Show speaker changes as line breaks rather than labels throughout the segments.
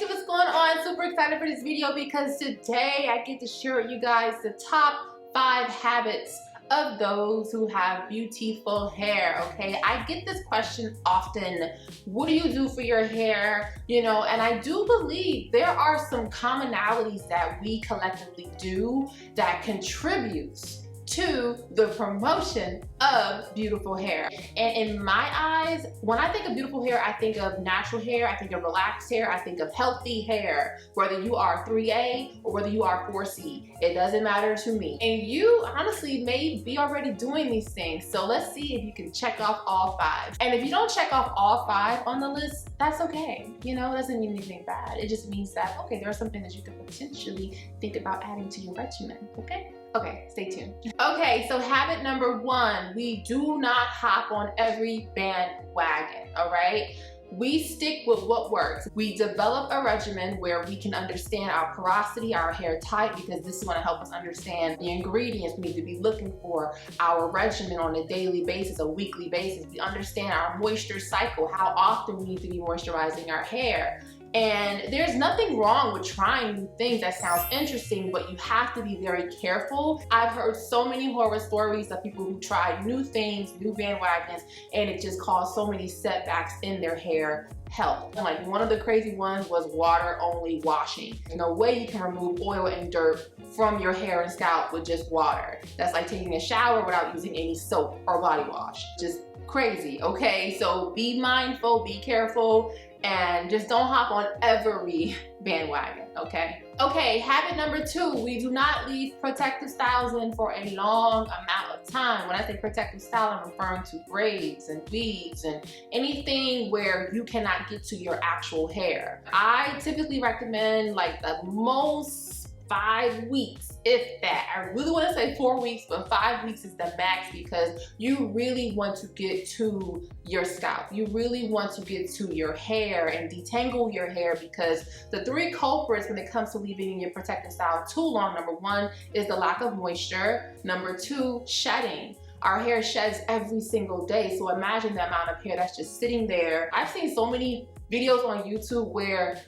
YouTube, what's going on? Super excited for this video because today I get to share with you guys the top 5 habits of those who have beautiful hair. Okay, I get this question often: what do you do for your hair? You know, and I do believe there are some commonalities that we collectively do that contributes to the promotion of beautiful hair. And in my eyes, when I think of beautiful hair, I think of natural hair, I think of relaxed hair, I think of healthy hair, whether you are 3A or whether you are 4C. It doesn't matter to me. And you honestly may be already doing these things. So let's see if you can check off all 5. And if you don't check off all 5 on the list, that's okay. You know, it doesn't mean anything bad. It just means that, okay, there's something that you could potentially think about adding to your regimen, okay? Okay, stay tuned. Okay, so habit number 1, we do not hop on every bandwagon, all right? We stick with what works. We develop a regimen where we can understand our porosity, our hair type, because this is going to help us understand the ingredients we need to be looking for, our regimen on a daily basis, a weekly basis. We understand our moisture cycle, how often we need to be moisturizing our hair. And there's nothing wrong with trying new things that sounds interesting, but you have to be very careful. I've heard so many horror stories of people who tried new things, new bandwagons, and it just caused so many setbacks in their hair health. And like one of the crazy ones was water only washing. There's no way you can remove oil and dirt from your hair and scalp with just water. That's like taking a shower without using any soap or body wash. Just crazy, okay? So be mindful, be careful, and just don't hop on every bandwagon, okay? Okay, habit number 2, we do not leave protective styles in for a long amount of time. When I say protective style, I'm referring to braids and weaves and anything where you cannot get to your actual hair. I typically recommend like the most 5 weeks, if that. I really want to say 4 weeks, but 5 weeks is the max because you really want to get to your scalp. You really want to get to your hair and detangle your hair, because the 3 culprits when it comes to leaving your protective style too long, number 1 is the lack of moisture, number 2, shedding. Our hair sheds every single day, so imagine the amount of hair that's just sitting there. I've seen so many videos on YouTube where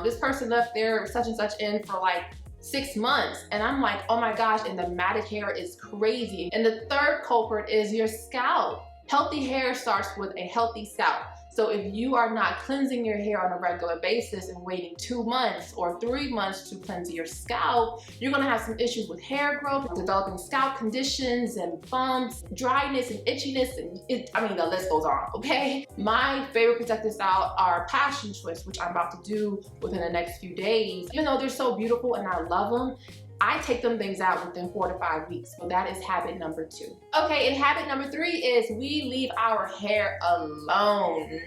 this person left their such and such in for like 6 months, and I'm like, oh my gosh, and the matted hair is crazy. And the 3rd culprit is your scalp. Healthy hair starts with a healthy scalp. So if you are not cleansing your hair on a regular basis and waiting 2 months or 3 months to cleanse your scalp, you're gonna have some issues with hair growth, developing scalp conditions and bumps, dryness and itchiness, and the list goes on, okay? My favorite protective style are passion twists, which I'm about to do within the next few days. Even though they're so beautiful and I love them, I take them things out within 4 to 5 weeks. So that is habit number 2. Okay, and habit number 3 is we leave our hair alone.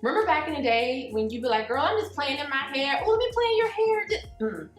Remember back in the day when you'd be like, girl, I'm just playing in my hair. Oh, let me play in your hair. You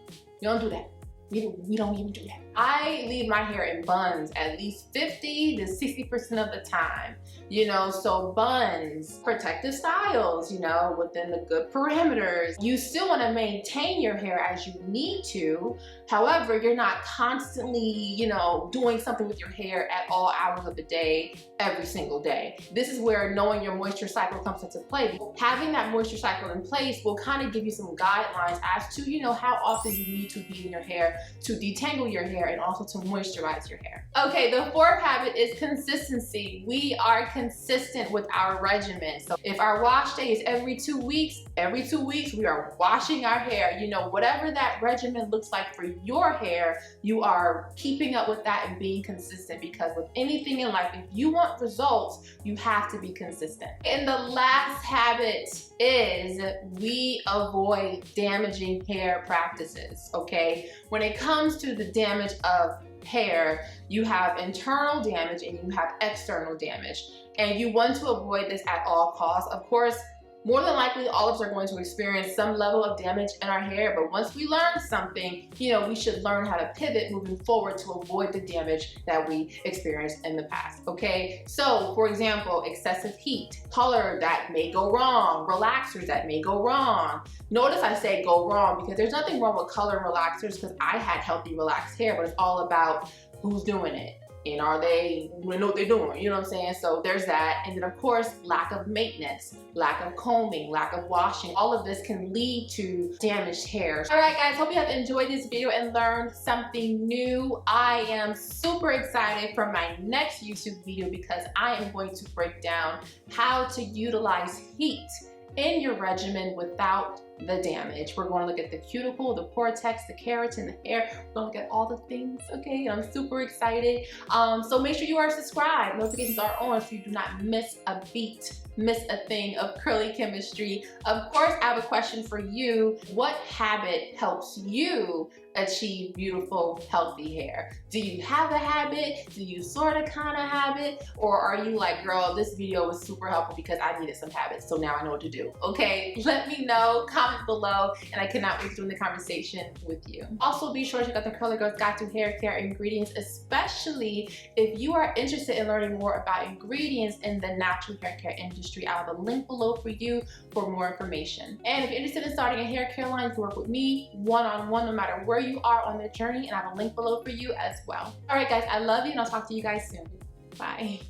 don't do that. We don't even do that. I leave my hair in buns at least 50 to 60% of the time. You know, so buns, protective styles, you know, within the good parameters. You still want to maintain your hair as you need to. However, you're not constantly, you know, doing something with your hair at all hours of the day, every single day. This is where knowing your moisture cycle comes into play. Having that moisture cycle in place will kind of give you some guidelines as to, you know, how often you need to be in your hair to detangle your hair and also to moisturize your hair. Okay, the 4th habit is consistency. We are consistent with our regimen. So if our wash day is every 2 weeks we are washing our hair. You know, whatever that regimen looks like for your hair, you are keeping up with that and being consistent, because with anything in life, if you want results, you have to be consistent. And the last habit is we avoid damaging hair practices, okay? When it comes to the damage of hair, you have internal damage and you have external damage, and you want to avoid this at all costs. Of course, more than likely, all of us are going to experience some level of damage in our hair, but once we learn something, you know, we should learn how to pivot moving forward to avoid the damage that we experienced in the past, okay? So, for example, excessive heat, color that may go wrong, relaxers that may go wrong. Notice I say go wrong because there's nothing wrong with color and relaxers, because I had healthy relaxed hair, but it's all about who's doing it. And are they know what they're doing? You know what I'm saying? So there's that. And then of course, lack of maintenance, lack of combing, lack of washing. All of this can lead to damaged hair. All right, guys, hope you have enjoyed this video and learned something new. I am super excited for my next YouTube video because I am going to break down how to utilize heat in your regimen without the damage. We're going to look at the cuticle, the cortex, the keratin, the hair. We're going to look at all the things, okay? I'm super excited. So make sure you are subscribed. Notifications are on so you do not miss a beat, miss a thing of curly chemistry. Of course, I have a question for you. What habit helps you achieve beautiful, healthy hair? Do you have a habit? Do you sort of kind of have it? Or are you like, girl, this video was super helpful because I needed some habits, so now I know what to do? Okay, let me know, comment below, and I cannot wait to join the conversation with you. Also, be sure to check out the Curly Girl's Guide to Hair Care Ingredients, especially if you are interested in learning more about ingredients in the natural hair care industry. I have a link below for you for more information. And if you're interested in starting a hair care line, you can work with me one-on-one no matter where you are on the journey, and I have a link below for you as well. All right, guys, I love you, and I'll talk to you guys soon. Bye.